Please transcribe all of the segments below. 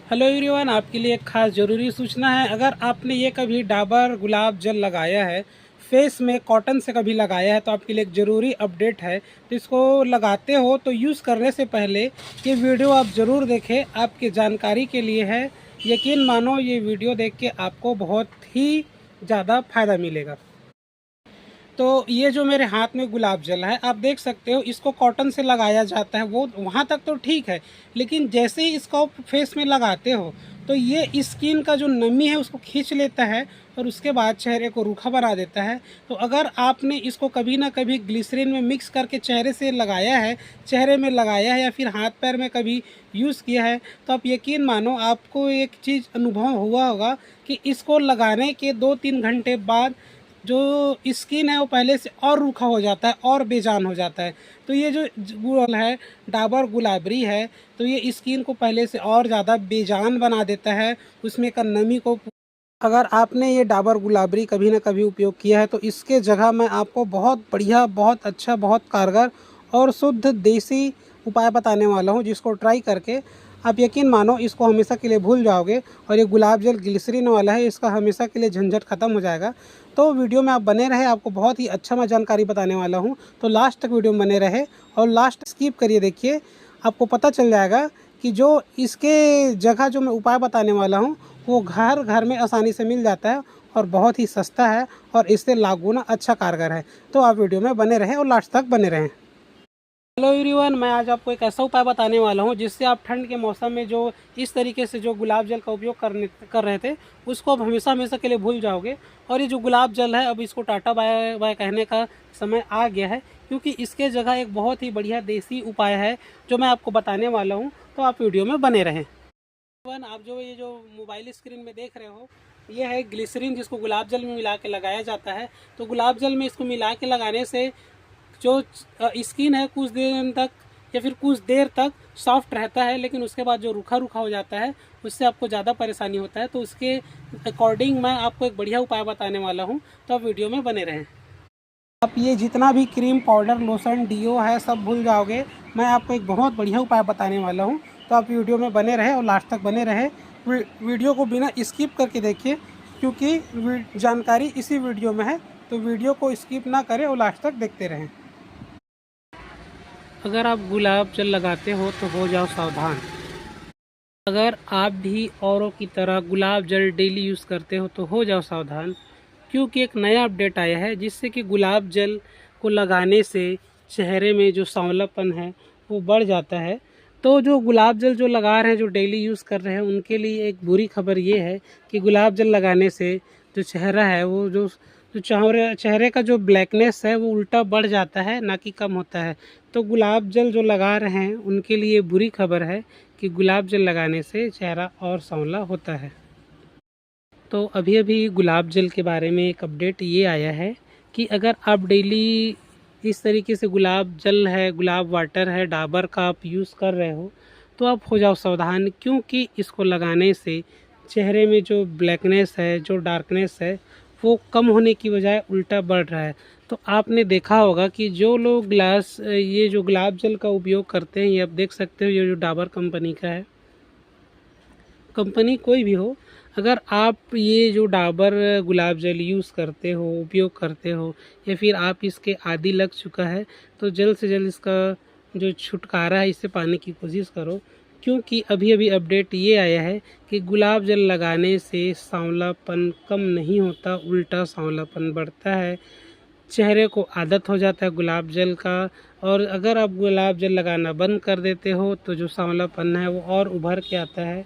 Hello everyone, आपके लिए एक खास ज़रूरी सूचना है। अगर आपने ये कभी डाबर गुलाब जल लगाया है, फेस में कॉटन से कभी लगाया है, तो आपके लिए एक ज़रूरी अपडेट है। तो इसको लगाते हो तो यूज़ करने से पहले ये वीडियो आप ज़रूर देखें, आपकी जानकारी के लिए है। यकीन मानो ये वीडियो देख के आपको बहुत ही ज़्यादा फ़ायदा मिलेगा। तो ये जो मेरे हाथ में गुलाब जल है, आप देख सकते हो, इसको कॉटन से लगाया जाता है, वो वहाँ तक तो ठीक है। लेकिन जैसे ही इसको फेस में लगाते हो तो ये स्किन का जो नमी है उसको खींच लेता है और उसके बाद चेहरे को रूखा बना देता है। तो अगर आपने इसको कभी ना कभी ग्लिसरीन में मिक्स करके चेहरे से लगाया है, चेहरे में लगाया है या फिर हाथ पैर में कभी यूज़ किया है, तो आप यकीन मानो आपको एक चीज़ अनुभव हुआ होगा कि इसको लगाने के 2-3 घंटे बाद जो स्किन है वो पहले से और रूखा हो जाता है और बेजान हो जाता है। तो ये जो गुल है, डाबर गुलाबरी है, तो ये स्किन को पहले से और ज़्यादा बेजान बना देता है, उसमें का नमी को। अगर आपने ये डाबर गुलाबरी कभी ना कभी उपयोग किया है तो इसके जगह मैं आपको बहुत बढ़िया, बहुत अच्छा, बहुत कारगर और शुद्ध देसी उपाय बताने वाला हूँ, जिसको ट्राई करके आप यकीन मानो इसको हमेशा के लिए भूल जाओगे। और ये गुलाब जल ग्लिसरीन वाला है, इसका हमेशा के लिए झंझट ख़त्म हो जाएगा। तो वीडियो में आप बने रहे, आपको बहुत ही अच्छा मैं जानकारी बताने वाला हूँ, तो लास्ट तक वीडियो में बने रहे और लास्ट स्किप करिए, देखिए आपको पता चल जाएगा कि जो इसके जगह जो मैं उपाय बताने वाला हूँ वो घर घर में आसानी से मिल जाता है और बहुत ही सस्ता है और इससे लागू ना अच्छा कारगर है। तो आप वीडियो में बने रहें और लास्ट तक बने रहें। हेलो एवरीवन, मैं आज आपको एक ऐसा उपाय बताने वाला हूं जिससे आप ठंड के मौसम में जो इस तरीके से जो गुलाब जल का उपयोग कर रहे थे उसको अब हमेशा हमेशा के लिए भूल जाओगे। और ये जो गुलाब जल है, अब इसको टाटा बाय बाय कहने का समय आ गया है, क्योंकि इसके जगह एक बहुत ही बढ़िया देसी उपाय है जो मैं आपको बताने वाला हूँ। तो आप वीडियो में बने रहें। आप जो ये जो मोबाइल स्क्रीन में देख रहे हो, ये है ग्लिसरीन, जिसको गुलाब जल में मिला के लगाया जाता है। तो गुलाब जल में इसको मिला के लगाने से जो स्किन है कुछ देर तक या फिर कुछ देर तक सॉफ्ट रहता है, लेकिन उसके बाद जो रूखा रूखा हो जाता है उससे आपको ज़्यादा परेशानी होता है। तो उसके अकॉर्डिंग मैं आपको एक बढ़िया उपाय बताने वाला हूँ, तो आप वीडियो में बने रहें। आप ये जितना भी क्रीम, पाउडर, लोशन, डीओ है सब भूल जाओगे। मैं आपको एक बहुत बढ़िया उपाय बताने वाला हूँ, तो आप वीडियो में बने रहे और लास्ट तक बने रहे। वीडियो को बिना स्किप करके देखिए, क्योंकि जानकारी इसी वीडियो में है। तो वीडियो को स्किप ना करें और लास्ट तक देखते रहें। अगर आप गुलाब जल लगाते हो तो हो जाओ सावधान। अगर आप भी औरों की तरह गुलाब जल डेली यूज़ करते हो तो हो जाओ सावधान, क्योंकि एक नया अपडेट आया है जिससे कि गुलाब जल को लगाने से चेहरे में जो सांवलापन है वो बढ़ जाता है। तो जो गुलाब जल जो लगा रहे हैं, जो डेली यूज़ कर रहे हैं, उनके लिए एक बुरी खबर ये है कि गुलाब जल लगाने से जो चेहरा है वो जो जो चेहरे का जो ब्लैकनेस है वो उल्टा बढ़ जाता है, ना कि कम होता है। तो गुलाब जल जो लगा रहे हैं उनके लिए बुरी खबर है कि गुलाब जल लगाने से चेहरा और सांवला होता है। तो अभी अभी गुलाब जल के बारे में एक अपडेट ये आया है कि अगर आप डेली इस तरीके से गुलाब जल है, गुलाब वाटर है, डाबर का आप यूज़ कर रहे हो तो आप हो जाओ सावधान, क्योंकि इसको लगाने से चेहरे में जो ब्लैकनेस है, जो डार्कनेस है, वो कम होने की बजाय उल्टा बढ़ रहा है। तो आपने देखा होगा कि जो लोग ये जो गुलाब जल का उपयोग करते हैं, ये आप देख सकते हो, ये जो डाबर कंपनी का है, कंपनी कोई भी हो, अगर आप ये जो डाबर गुलाब जल यूज़ करते हो, उपयोग करते हो, या फिर आप इसके आदी लग चुका है, तो जल्द से जल्द इसका जो छुटकारा है इससे पाने की कोशिश करो। क्योंकि अभी अभी अपडेट ये आया है कि गुलाब जल लगाने से सांवलापन कम नहीं होता, उल्टा सांवलापन बढ़ता है। चेहरे को आदत हो जाता है गुलाब जल का, और अगर आप गुलाब जल लगाना बंद कर देते हो तो जो सांवलापन है वो और उभर के आता है।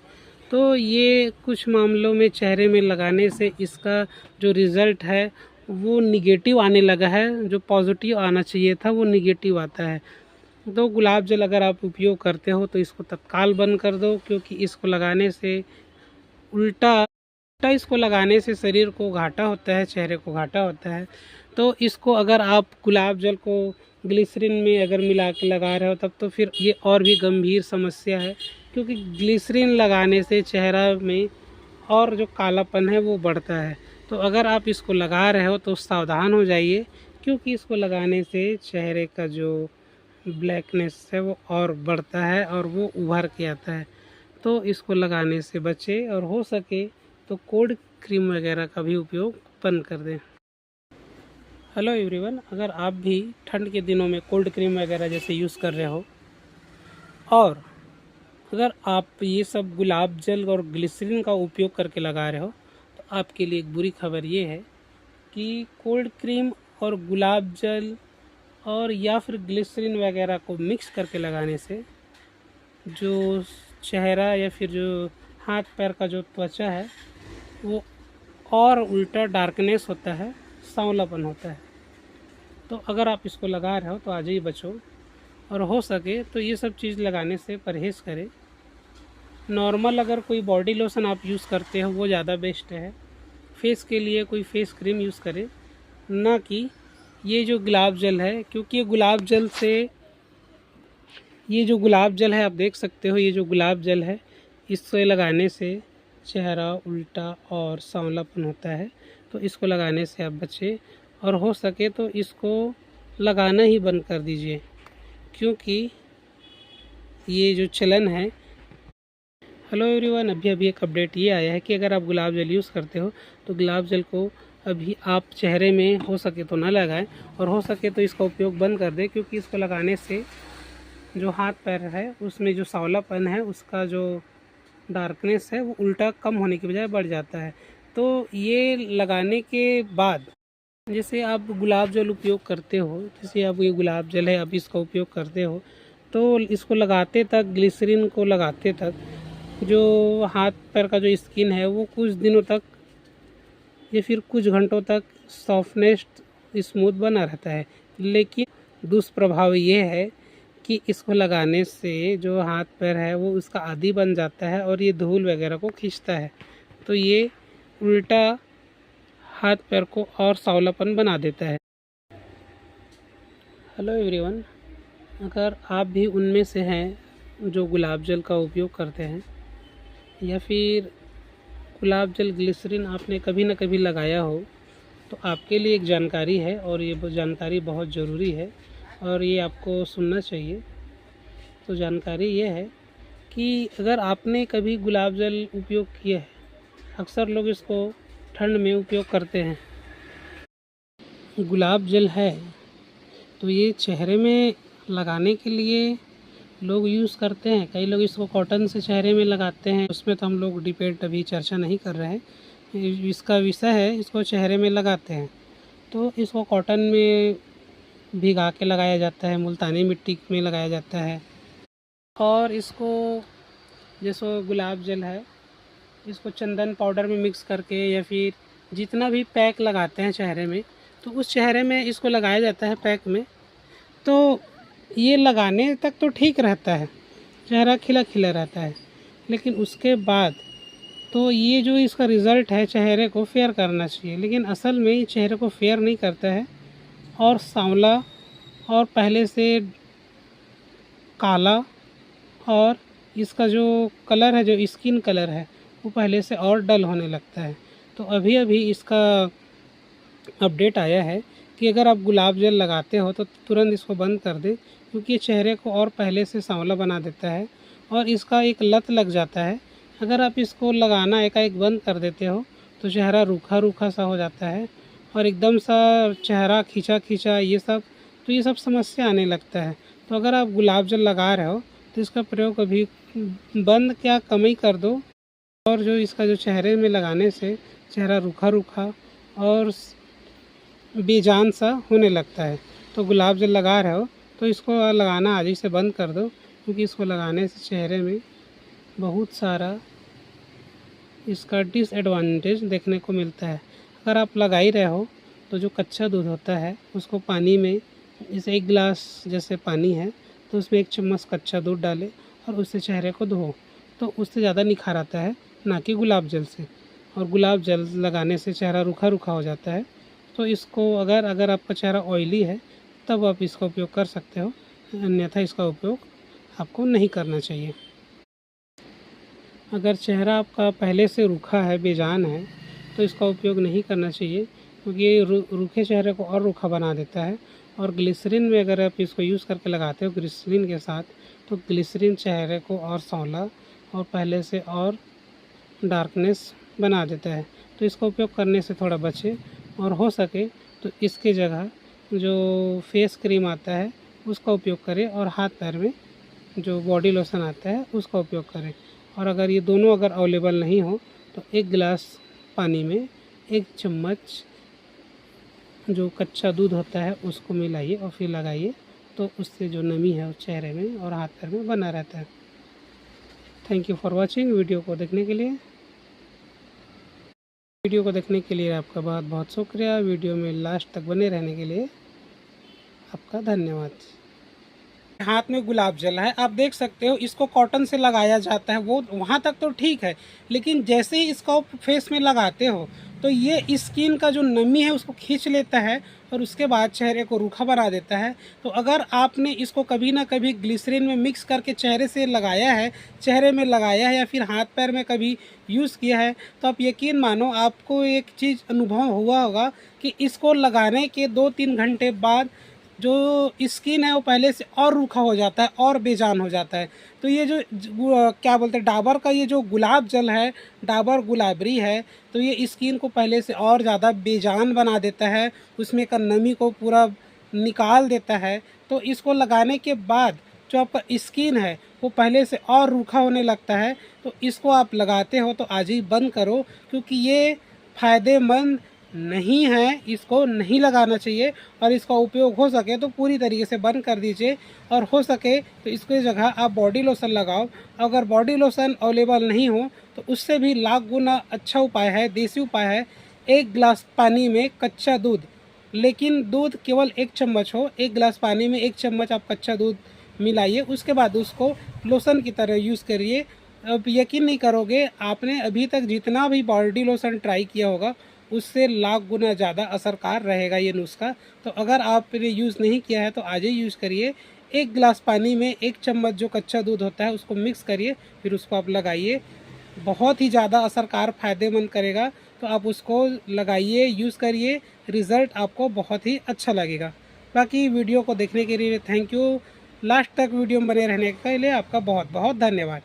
तो ये कुछ मामलों में चेहरे में लगाने से इसका जो रिज़ल्ट है वो निगेटिव आने लगा है, जो पॉजिटिव आना चाहिए था वो निगेटिव आता है। तो गुलाब जल अगर आप उपयोग करते हो तो इसको तत्काल बंद कर दो, क्योंकि इसको लगाने से उल्टा उल्टा इसको लगाने से शरीर को घाटा होता है, चेहरे को घाटा होता है। तो इसको अगर आप गुलाब जल को ग्लिसरीन में अगर मिला के लगा रहे हो तब तो फिर ये और भी गंभीर समस्या है, क्योंकि ग्लिसरीन लगाने से चेहरा में और जो कालापन है वो बढ़ता है। तो अगर आप इसको लगा रहे हो तो सावधान हो जाइए, क्योंकि इसको लगाने से चेहरे का जो ब्लैकनेस है वो और बढ़ता है और वो उभर के आता है। तो इसको लगाने से बचे, और हो सके तो कोल्ड क्रीम वगैरह का भी उपयोग बंद कर दें। हेलो एवरीवन, अगर आप भी ठंड के दिनों में कोल्ड क्रीम वगैरह जैसे यूज़ कर रहे हो, और अगर आप ये सब गुलाब जल और ग्लिसरीन का उपयोग करके लगा रहे हो, तो आपके लिए एक बुरी खबर ये है कि कोल्ड क्रीम और गुलाब जल और या फिर ग्लिसरीन वगैरह को मिक्स करके लगाने से जो चेहरा या फिर जो हाथ पैर का जो त्वचा है वो और उल्टा डार्कनेस होता है, सांवलापन होता है। तो अगर आप इसको लगा रहे हो तो आज ही बचो, और हो सके तो ये सब चीज़ लगाने से परहेज़ करें। नॉर्मल अगर कोई बॉडी लोशन आप यूज़ करते हो वो ज़्यादा बेस्ट है। फेस के लिए कोई फेस क्रीम यूज़ करें, ना कि ये जो गुलाब जल है, क्योंकि ये गुलाब जल से, ये जो गुलाब जल है आप देख सकते हो, ये जो गुलाब जल है इससे लगाने से चेहरा उल्टा और सांवलापन होता है। तो इसको लगाने से आप बचें, और हो सके तो इसको लगाना ही बंद कर दीजिए, क्योंकि ये जो चलन है। हेलो एवरीवन, अभी एक अपडेट ये आया है कि अगर आप गुलाब जल यूज़ करते हो तो गुलाब जल को अभी आप चेहरे में हो सके तो ना लगाएं, और हो सके तो इसका उपयोग बंद कर दें, क्योंकि इसको लगाने से जो हाथ पैर है उसमें जो सांवलापन है, उसका जो डार्कनेस है वो उल्टा कम होने की बजाय बढ़ जाता है। तो ये लगाने के बाद, जैसे आप गुलाब जल उपयोग करते हो, जैसे आप ये गुलाब जल है आप इसका उपयोग करते हो, तो इसको लगाते तक, ग्लिसरीन को लगाते तक जो हाथ पैर का जो स्किन है वो कुछ दिनों तक या फिर कुछ घंटों तक सॉफ्टनेस स्मूथ बना रहता है। लेकिन दुष्प्रभाव ये है कि इसको लगाने से जो हाथ पैर है वो उसका आदी बन जाता है, और ये धूल वगैरह को खींचता है। तो ये उल्टा हाथ पैर को और सांवलापन बना देता है। हेलो एवरीवन, अगर आप भी उनमें से हैं जो गुलाब जल का उपयोग करते हैं, या फिर गुलाब जल ग्लिसरीन आपने कभी ना कभी लगाया हो, तो आपके लिए एक जानकारी है, और ये जानकारी बहुत ज़रूरी है और ये आपको सुनना चाहिए। तो जानकारी ये है कि अगर आपने कभी गुलाब जल उपयोग किया है, अक्सर लोग इसको ठंड में उपयोग करते हैं। गुलाब जल है तो ये चेहरे में लगाने के लिए लोग यूज़ करते हैं। कई लोग इसको कॉटन से चेहरे में लगाते हैं, उसमें तो हम लोग डिबेट अभी चर्चा नहीं कर रहे हैं। इसका विषय है, इसको चेहरे में लगाते हैं। तो इसको कॉटन में भिगा के लगाया जाता है, मुल्तानी मिट्टी में लगाया जाता है, और इसको जैसे गुलाब जल है इसको चंदन पाउडर में मिक्स करके, या फिर जितना भी पैक लगाते हैं चेहरे में, तो उस चेहरे में इसको लगाया जाता है पैक में। तो ये लगाने तक तो ठीक रहता है, चेहरा खिला खिला रहता है, लेकिन उसके बाद तो ये जो इसका रिज़ल्ट है चेहरे को फेयर करना चाहिए, लेकिन असल में ये चेहरे को फेयर नहीं करता है, और सांवला और पहले से काला, और इसका जो कलर है, जो स्किन कलर है, वो पहले से और डल होने लगता है। तो अभी इसका अपडेट आया है कि अगर आप गुलाब जल लगाते हो तो तुरंत इसको बंद कर दें, क्योंकि ये चेहरे को और पहले से सांवला बना देता है, और इसका एक लत लग जाता है। अगर आप इसको लगाना एकाएक बंद कर देते हो तो चेहरा रूखा रूखा सा हो जाता है, और एकदम सा चेहरा खींचा खींचा, ये सब समस्या आने लगता है। तो अगर आप गुलाब जल लगा रहे हो तो इसका प्रयोग अभी बंद क्या कम ही कर दो, और जो इसका जो चेहरे में लगाने से चेहरा रूखा रूखा और बेजान सा होने लगता है। तो गुलाब जल लगा रहे हो तो इसको लगाना आज ही से बंद कर दो, क्योंकि इसको लगाने से चेहरे में बहुत सारा इसका डिसएडवांटेज देखने को मिलता है। अगर आप लगा ही रहे हो तो जो कच्चा दूध होता है उसको पानी में, जैसे 1 गिलास जैसे पानी है तो उसमें 1 चम्मच कच्चा दूध डालें और उससे चेहरे को धो, तो उससे ज़्यादा निखार आता है, ना कि गुलाब जल से। और गुलाब जल लगाने से चेहरा रूखा रूखा हो जाता है। तो इसको अगर आपका चेहरा ऑयली है तब आप इसका उपयोग कर सकते हो, अन्यथा इसका उपयोग आपको नहीं करना चाहिए। अगर चेहरा आपका पहले से रूखा है, बेजान है, तो इसका उपयोग नहीं करना चाहिए, क्योंकि ये रूखे चेहरे को और रूखा बना देता है। और ग्लिसरीन में अगर आप इसको यूज़ करके लगाते हो ग्लिसरीन के साथ, तो ग्लिसरीन चेहरे को और सांवला और पहले से और डार्कनेस बना देता है। तो इसका उपयोग करने से थोड़ा बचें और हो सके तो इसके जगह जो फेस क्रीम आता है उसका उपयोग करें और हाथ पैर में जो बॉडी लोशन आता है उसका उपयोग करें। और अगर ये दोनों अगर अवेलेबल नहीं हो तो 1 गिलास पानी में 1 चम्मच जो कच्चा दूध होता है उसको मिलाइए और फिर लगाइए, तो उससे जो नमी है वो चेहरे में और हाथ पैर में बना रहता है। Thank you for watching. Video को देखने के लिए आपका बहुत बहुत शुक्रिया। वीडियो में लास्ट तक बने रहने के लिए आपका धन्यवाद। हाथ में गुलाब जल है, आप देख सकते हो इसको कॉटन से लगाया जाता है, वो वहाँ तक तो ठीक है, लेकिन जैसे ही इसको फेस में लगाते हो तो ये स्किन का जो नमी है उसको खींच लेता है और उसके बाद चेहरे को रूखा बना देता है। तो अगर आपने इसको कभी ना कभी ग्लिसरीन में मिक्स करके चेहरे में लगाया है या फिर हाथ पैर में कभी यूज़ किया है, तो आप यकीन मानो आपको एक चीज़ अनुभव हुआ होगा कि इसको लगाने के 2-3 घंटे बाद जो स्किन है वो पहले से और रूखा हो जाता है और बेजान हो जाता है। तो ये जो क्या बोलते हैं, डाबर का ये जो गुलाब जल है, डाबर गुलाबरी है, तो ये स्किन को पहले से और ज़्यादा बेजान बना देता है, उसमें का नमी को पूरा निकाल देता है। तो इसको लगाने के बाद जो आपका स्किन है वो पहले से और रूखा होने लगता है। तो इसको आप लगाते हो तो आज ही बंद करो, क्योंकि ये फ़ायदेमंद नहीं है, इसको नहीं लगाना चाहिए। और इसका उपयोग हो सके तो पूरी तरीके से बंद कर दीजिए, और हो सके तो इसकी जगह आप बॉडी लोशन लगाओ। अगर बॉडी लोशन अवेलेबल नहीं हो तो उससे भी लाख गुना अच्छा उपाय है, देसी उपाय है। 1 गिलास पानी में कच्चा दूध, लेकिन दूध केवल 1 चम्मच हो, 1 गिलास पानी में 1 चम्मच आप कच्चा दूध मिलाइए, उसके बाद उसको लोशन की तरह यूज़ करिए। अब यकीन नहीं करोगे, आपने अभी तक जितना भी बॉडी लोशन ट्राई किया होगा उससे लाख गुना ज़्यादा असरकार रहेगा ये नुस्खा। तो अगर आपने यूज़ नहीं किया है तो आज ही यूज़ करिए। 1 गिलास पानी में 1 चम्मच जो कच्चा दूध होता है उसको मिक्स करिए, फिर उसको आप लगाइए, बहुत ही ज़्यादा असरकार फ़ायदेमंद करेगा। तो आप उसको लगाइए, यूज़ करिए, रिज़ल्ट आपको बहुत ही अच्छा लगेगा। बाकी वीडियो को देखने के लिए थैंक यू। लास्ट तक वीडियो में बने रहने के लिए आपका बहुत बहुत धन्यवाद।